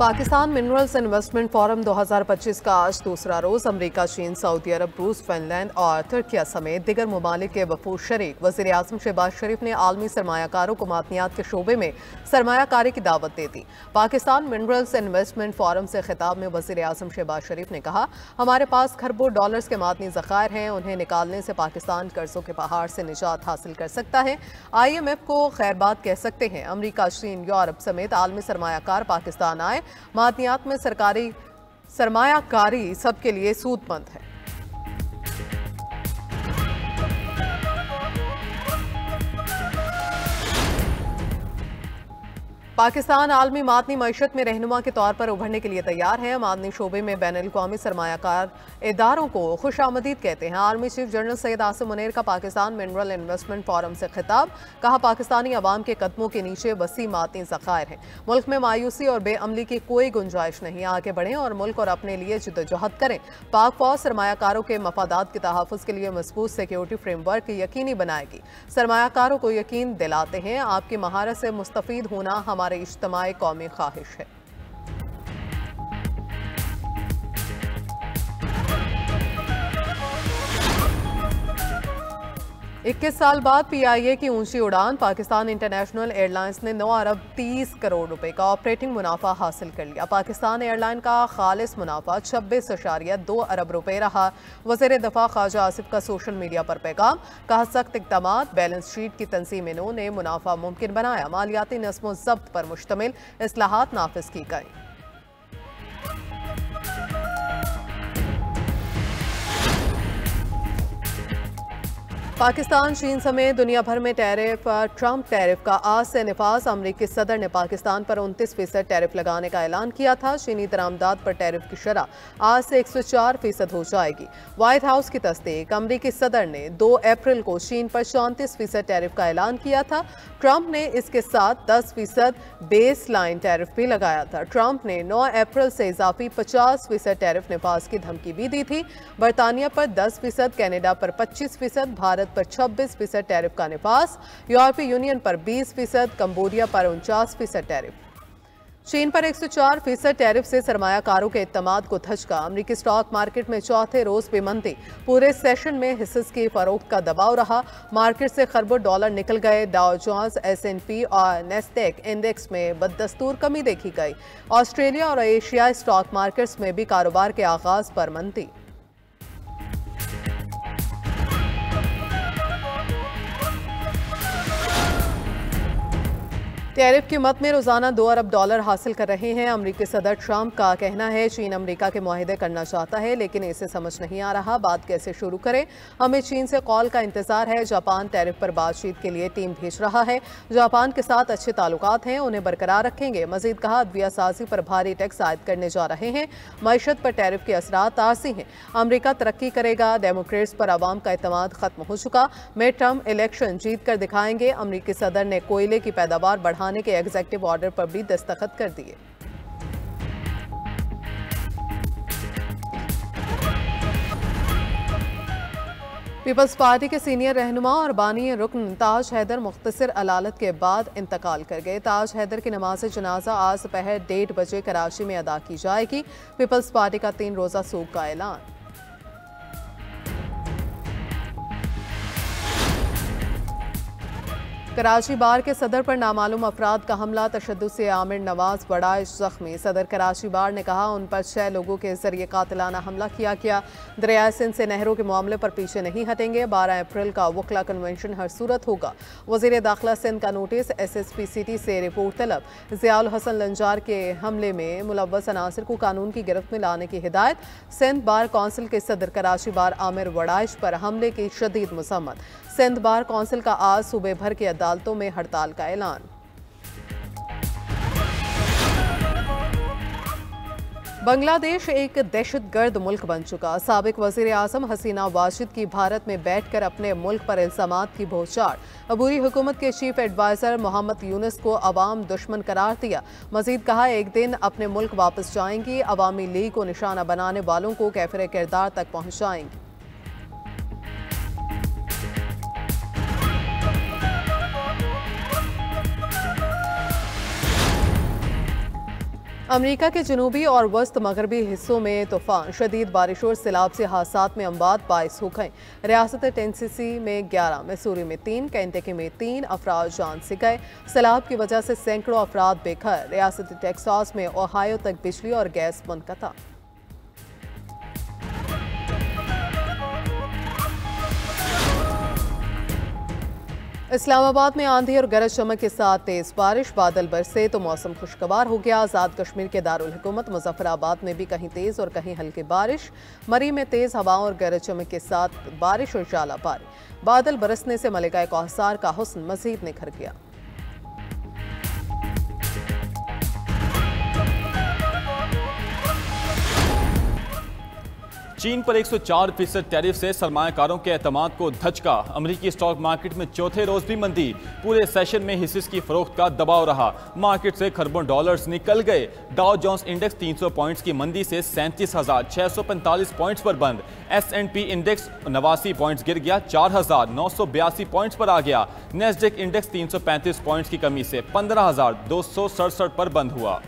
Pakistan minerals investment forum 2025 का आज दूसरा रोज अमेरिका, चीन, सऊदी अरब, रूस, फिनलैंड और तुर्किया समेत दिगर ममालिक के वफूद शरीक। वज़ीर आज़म शहबाज शरीफ ने आलमी सरमायाकारों को मादनियात के शोबे में सरमायाकारी की दावत दे दी। पाकिस्तान मिनरल्स इन्वेस्टमेंट फोरम से खिताब में वज़ीर आज़म शहबाज शरीफ ने कहा, हमारे पास खरबों डॉलर्स के मादनी ज़खायर हैं, उन्हें निकालने से पाकिस्तान कर्जों के पहाड़ से निजात हासिल कर सकता है। IMF को खैरबाद कह सकते हैं। अमेरिका, चीन, यूरोप समेत आलमी सरमायाकार पाकिस्तान आए। मादनियात में सरकारी सरमायाकारी सबके लिए सूदमंद है। पाकिस्तान आलमी मादनी मईशत में रहनुमा के तौर पर उभरने के लिए तैयार है। मादनी शोबे में बैनुल-अक़वामी सरमायाकार इदारों को खुशामदीद कहते हैं। Army chief general Syed Asim Munir का पाकिस्तान मिनरल इन्वेस्टमेंट फोरम से खिताब। कहा, पाकिस्तानी अवाम के कदमों के नीचे वसी मादनी ज़खायर हैं। मुल्क में मायूसी और बेअमली की कोई गुंजाइश नहीं। आगे बढ़ें और मुल्क और अपने लिए जिद्दोजहद करें। पाक फौज सरमायाकारों के मफादात के तहफ़्फ़ुज़ के लिए मज़बूत सिक्योरिटी फ्रेमवर्क यकीनी बनाएगी। सरमायाकारों को यकीन दिलाते हैं, आपकी महारत से मुस्तफ़ीद होना हमारे इज्तिमाई कौमी ख्वाहिश है। 21 साल बाद PIA की ऊंची उड़ान। पाकिस्तान इंटरनेशनल एयरलाइंस ने 9 अरब 30 करोड़ रुपए का ऑपरेटिंग मुनाफा हासिल कर लिया। पाकिस्तान एयरलाइन का खालिस मुनाफा 26.2 अरब रुपए रहा। वज़ीर दफ़ा ख्वाजा आसिफ का सोशल मीडिया पर पैगाम। कहा, सख्त इक़दामात, बैलेंस शीट की तंजीम ने मुनाफा मुमकिन बनाया। मालियाती नज़्म ज़ब्त पर मुश्तमिल इस्लाहात नाफिज की गई। पाकिस्तान, चीन समेत दुनिया भर में टैरिफ। ट्रंप टैरिफ का आज से निफाज। अमरीकी सदर ने पाकिस्तान पर 29% टैरिफ लगाने का ऐलान किया था। चीनी दरामदात पर टैरिफ की शरह आज से 104% हो जाएगी। व्हाइट हाउस की तस्दीक। अमरीकी सदर ने 2 अप्रैल को चीन पर 34% टैरिफ का ऐलान किया था। ट्रंप ने इसके साथ 10% बेस लाइन टैरिफ भी लगाया था। ट्रंप ने 9 अप्रैल से इजाफी 50% टैरिफ निफाज की धमकी भी दी थी। बरतानिया पर 10%, कनाडा पर 25%, भारत पर 26% टैरिफ का निफाज। यूरोपीय यूनियन पर 20%, कंबोडिया पर 49% टैरिफ। चीन पर 104% टैरिफ से सरमायाकारों के एतमाद को धचका। अमरीकी स्टॉक मार्केट में चौथे रोज भी मंदी। पूरे सेशन में हिस्सेस की फरोख्त का दबाव रहा। मार्केट से खरबों डॉलर निकल गए। डाउ जोन्स, S&P और नेस्डेक इंडेक्स में बदस्तूर कमी देखी गई। ऑस्ट्रेलिया और एशियाई स्टॉक मार्केट्स में भी कारोबार के आगाज पर मंदी। टैरिफ की मद में रोजाना 2 अरब डॉलर हासिल कर रहे हैं। अमरीकी सदर ट्रंप का कहना है, चीन अमरीका के मुआहदे करना चाहता है, लेकिन इसे समझ नहीं आ रहा बात कैसे शुरू करें। हमें चीन से कॉल का इंतजार है। जापान टैरिफ पर बातचीत के लिए टीम भेज रहा है। जापान के साथ अच्छे ताल्लुकात हैं, उन्हें बरकरार रखेंगे। मजीद कहा, अद्विया साजी पर भारी टैक्स आयद करने जा रहे हैं। मईशत पर टैरिफ के असरात तारसी हैं। अमरीका तरक्की करेगा। डेमोक्रेट्स पर अवाम का एतमाद खत्म हो चुका। मिड टर्म इलेक्शन जीत कर दिखाएंगे। अमरीकी सदर ने कोयले की पैदावार बढ़ाने के एग्जीक्यूटिव ऑर्डर पर भी दस्तखत कर दिए। पीपल्स पार्टी के सीनियर रहनुमा और बानी रुकन ताज हैदर मुख्तसर अलालत के बाद इंतकाल कर गए। ताज हैदर की नमाज जनाजा आज दोपहर 1:30 बजे कराची में अदा की जाएगी। पीपल्स पार्टी का 3 रोजा सूख का ऐलान। कराची बार के सदर पर नामालूम अफराद का हमला। तशद्दुद से आमिर नवाज बड़ाइश जख्मी। सदर कराची बार ने कहा, उन पर 6 लोगों के जरिए कातिलाना हमला किया गया। दरियाए सिंध से नहरों के मामले पर पीछे नहीं हटेंगे। 12 अप्रैल का वकला कन्वेंशन हर सूरत होगा। वज़ीर दाखिला सिंध का नोटिस। SSP सिटी से रिपोर्ट तलब। ज़ियाउल हसन लंजार के हमले में मुलव्वस अनासिर को कानून की गिरफ्त में लाने की हिदायत। सिंध बार कौंसिल के सदर कराची बार आमिर वड़ाइश पर हमले की शदीद मसम्मत। सिंध बार कौंसिल का आज सूबे भर की अदालतों में हड़ताल का ऐलान। बांग्लादेश एक दहशतगर्द मुल्क बन चुका। साबिक वज़ीर आज़म हसीना वाजिद की भारत में बैठकर अपने मुल्क पर इल्ज़ामात की बौछार। अबूरी हुकूमत के चीफ एडवाइज़र मोहम्मद यूनुस को अवाम दुश्मन करार दिया। मजीद कहा, एक दिन अपने मुल्क वापस जाएंगी। अवामी लीग को निशाना बनाने वालों को कैफिर किरदार तक पहुँचाएंगी। अमेरिका के जनूबी और वस्त मगरबी हिस्सों में तूफान, शदीद बारिश और सैलाब से हादसात में अमवात बाइस हो गए। रियासत टेनेसी में 11, मिसूरी में 3, केंटकी में 3 अफराद जान से गए। सैलाब की वजह से सैकड़ों अफराद बेघर। रियासत टेक्सास में ओहायो तक बिजली और गैस मुनक़ता। इस्लामाबाद में आंधी और गरज चमक के साथ तेज बारिश, बादल बरसे तो मौसम खुशगवार हो गया। आज़ाद कश्मीर के दारुल हुकूमत मुजफ्फराबाद में भी कहीं तेज और कहीं हल्की बारिश। मरी में तेज हवाओं और गरज चमक के साथ बारिश और जालाबारी। बादल बरसने से मलिका कौसार का हुस्न मजीद निखर गया। चीन पर 104% टैरिफ से सरमायाकारों के एतमाद को धचका। अमेरिकी स्टॉक मार्केट में चौथे रोज भी मंदी। पूरे सेशन में हिस्सेस की फरोख्त का दबाव रहा। मार्केट से खरबों डॉलर्स निकल गए। डाउ जोन्स इंडेक्स 300 पॉइंट्स की मंदी से 37,645 पॉइंट्स पर बंद। S&P इंडेक्स 89 पॉइंट्स गिर गया, 4,982 पॉइंट्स पर आ गया। नेस्डेक इंडेक्स 335 पॉइंट्स की कमी से 15,267 पर बंद हुआ।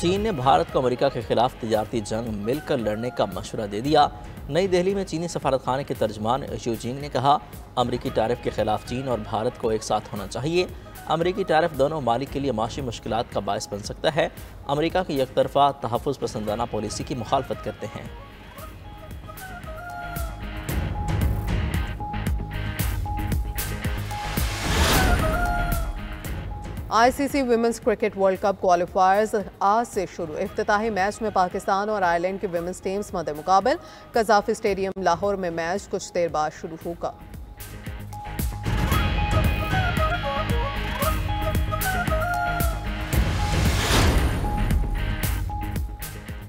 चीन ने भारत को अमेरिका के खिलाफ तिजारती जंग मिलकर लड़ने का मशवरा दे दिया। नई दिल्ली में चीनी सफारतखाने के तर्जमान शी जिनपिंग ने कहा, अमेरिकी टैरिफ के खिलाफ चीन और भारत को एक साथ होना चाहिए। अमेरिकी टैरिफ दोनों मालिक के लिए माशी मुश्किलात का बायस बन सकता है। अमेरिका की एकतरफा तहफ़्फ़ुज़ पसंदाना पॉलिसी की मुखालफत करते हैं। ICC women's cricket world cup क्वालिफायर्स आज से शुरू। इफ्तिताही मैच में पाकिस्तान और आयरलैंड की विमेंस टीम्स मद्दे मुकाबल। कज़ाफ़ी स्टेडियम लाहौर में मैच कुछ देर बाद शुरू होगा।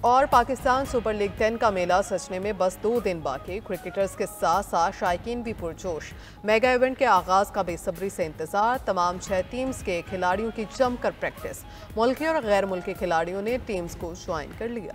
और पाकिस्तान सुपर लीग 10 का मेला सजने में बस 2 दिन बाकी। क्रिकेटर्स के साथ साथ शायकीन भी पुरजोश। मेगा इवेंट के आगाज का बेसब्री से इंतजार। तमाम 6 टीम्स के खिलाड़ियों की जमकर प्रैक्टिस। मुल्की और गैर मुल्की खिलाड़ियों ने टीम्स को ज्वाइन कर लिया।